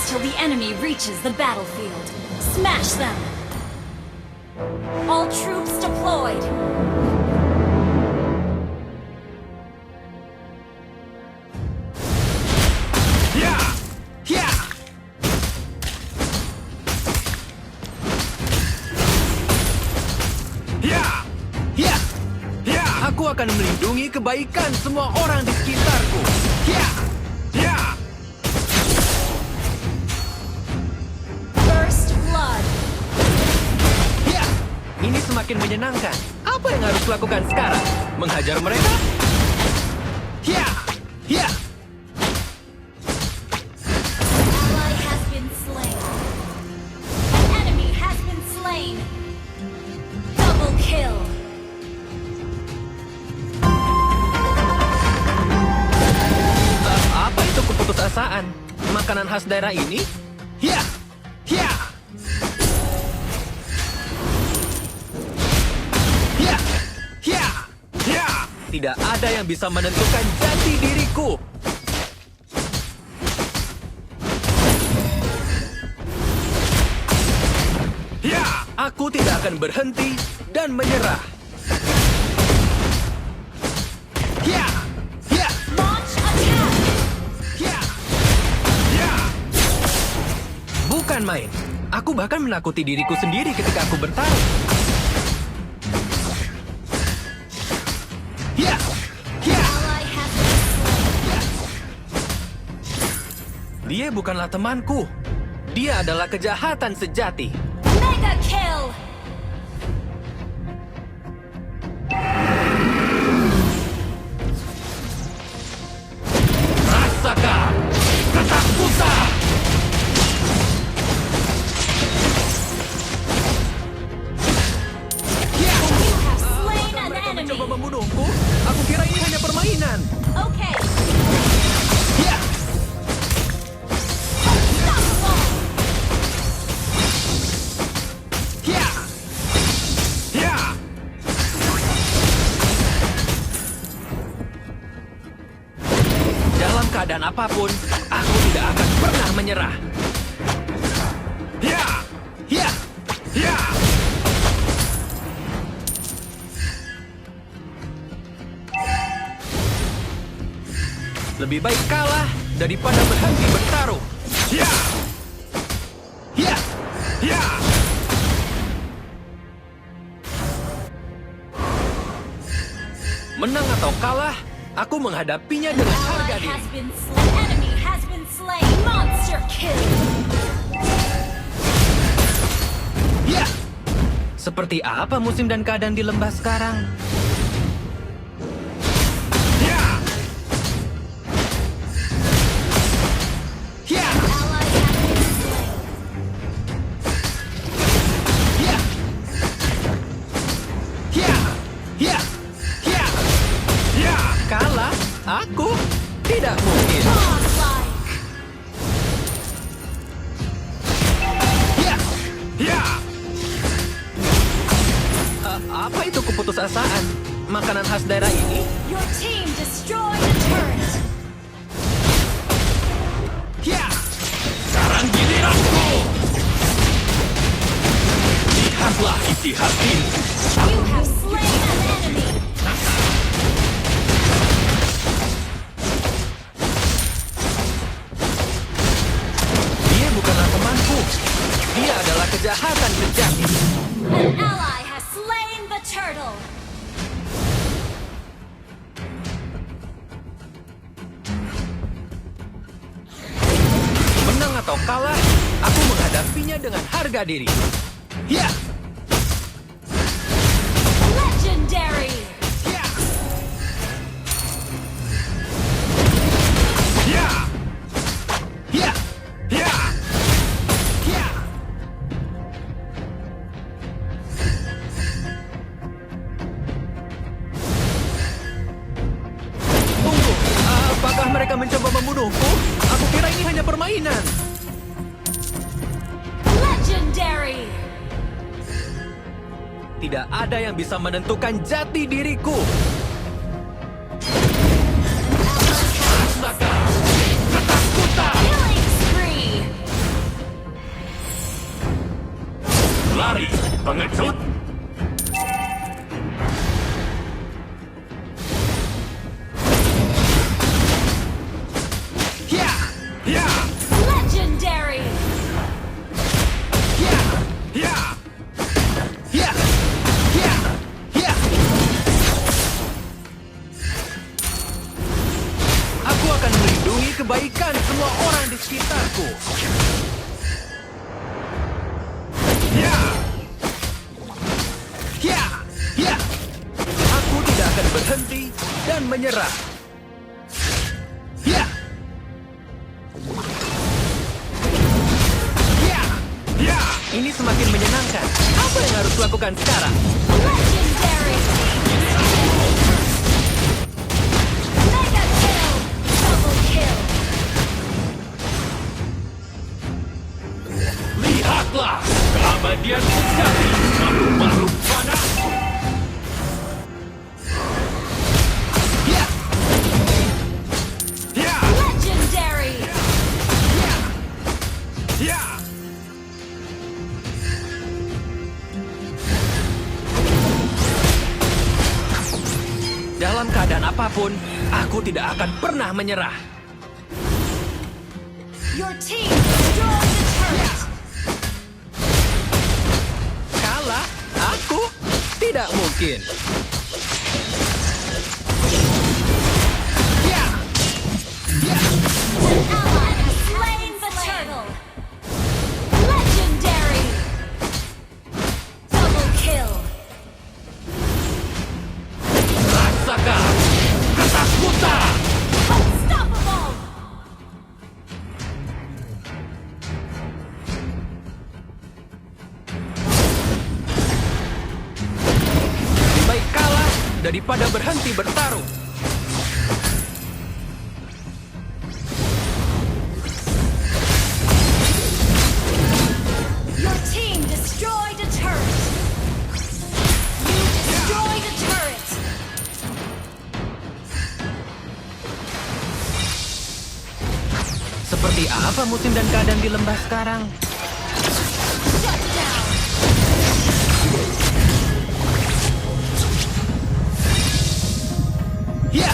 till the enemy reaches the battlefield. Smash them! All troops deployed! Aku akan melindungi kebaikan semua orang di sekitarku. First blood! Ini semakin menyenangkan. Apa yang harus kulakukan sekarang? Menghajar mereka? Ally has been slain. An enemy has been slain. Double kill. Apa itu keputusasaan? Makanan khas daerah ini? Tidak ada yang bisa menentukan jati diriku. Aku tidak akan berhenti dan menyerah. Launch attack! Bukan main. Aku bahkan menakuti diriku sendiri ketika aku bertarung. Ally has been slain. Dia bukanlah temanku. Dia adalah kejahatan sejati. Mega kill! Rasakan ketakutan! You have slain an Mereka enemy. mencoba membunuhku. Aku kira ini hanya permainan. Okay. Unstoppable. Dalam keadaan apapun, aku tidak akan pernah menyerah. Lebih baik kalah daripada berhenti bertarung. Menang atau kalah, aku menghadapinya dengan harga Ally diri. has been slain. An enemy has been slain. Monster kill. Seperti apa musim dan keadaan di lembah sekarang? Ally has been slain. Kalah? Aku? Tidak mungkin. Godlike. Apa itu keputusasaan? Makanan khas daerah ini? Your team destroyed a turret. Sekarang giliranku! Lihatlah isi hatimu. You have slain an enemy. Dia bukanlah temanku. Dia adalah kejahatan sejati. An ally has slain the turtle. Menang atau kalah, aku menghadapinya dengan harga diri. Legendary. Tunggu, apakah mereka mencoba membunuhku? Aku kira ini hanya permainan. Legendary. Tidak ada yang bisa menentukan jati diriku. Rasakan ketakutan. Killing spree. melindungi kebaikan semua orang di sekitarku. Ya! Ya! Ya! Aku tidak akan berhenti dan menyerah. Ya! Ya! Ya! Ini semakin menyenangkan. Apa yang harus lakukan sekarang? Legendary! Mega kill! Double kill! Lihatlah keabadian sejati makhluk-makhluk panas. Ya! Ya! Legendary! Ya! Dalam keadaan apapun, aku tidak akan pernah menyerah. Your team destroyed the turret! Kalah? Aku? Tidak mungkin. Ya! Ya! An ally has slain the turtle! Legendary! Double kill! Rasakan ketakutan! Unstoppable! Lebih baik kalah daripada berhenti bertarung. Your team destroyed a turret! You destroyed a turret! Seperti apa musim dan keadaan di lembah sekarang? Shut down! Ya!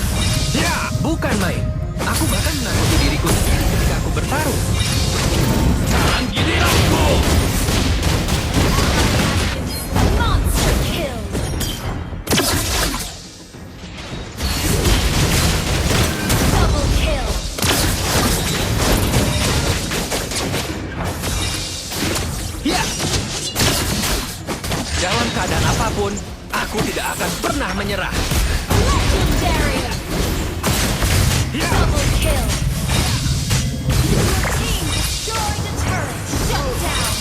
Ya! Bukan main. Aku bahkan menakuti diriku sendiri ketika aku bertarung. Sekarang giliranku! Monster kill! Double kill! Ya! Dalam keadaan apapun, aku tidak akan pernah menyerah. Legendary! Ya! Double kill! Your team destroyed the turret! Shut down!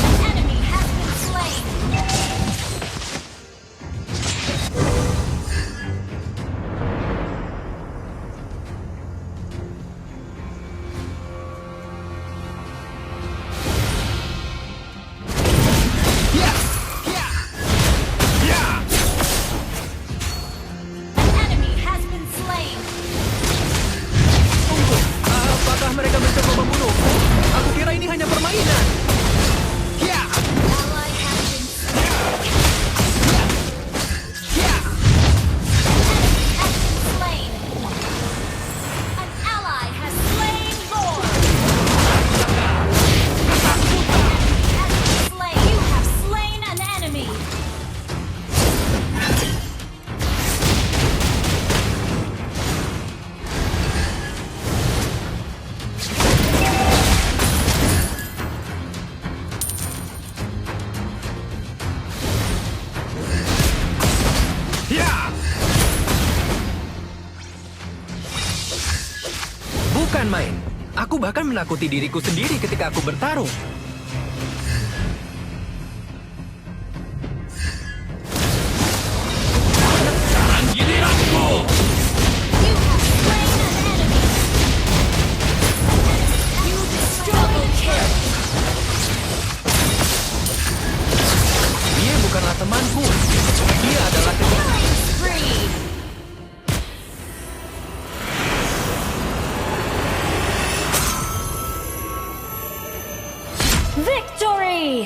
An enemy has been slain! Ya! Ya! Ya! An enemy has been slain! Tunggu, apakah mereka mencoba membunuhku? Aku kira ini hanya permainan. Ya! Ally has been slain! Ya! Has been slain! An ally has slain Lord! Has been slain! You have slain an enemy! Ya! Bukan main. Aku bahkan menakuti diriku sendiri ketika aku bertarung. Sekarang giliranku! You have slain an enemy! You destroyed kill! Dia bukanlah temanku. Dia adalah Killing spree! Victory!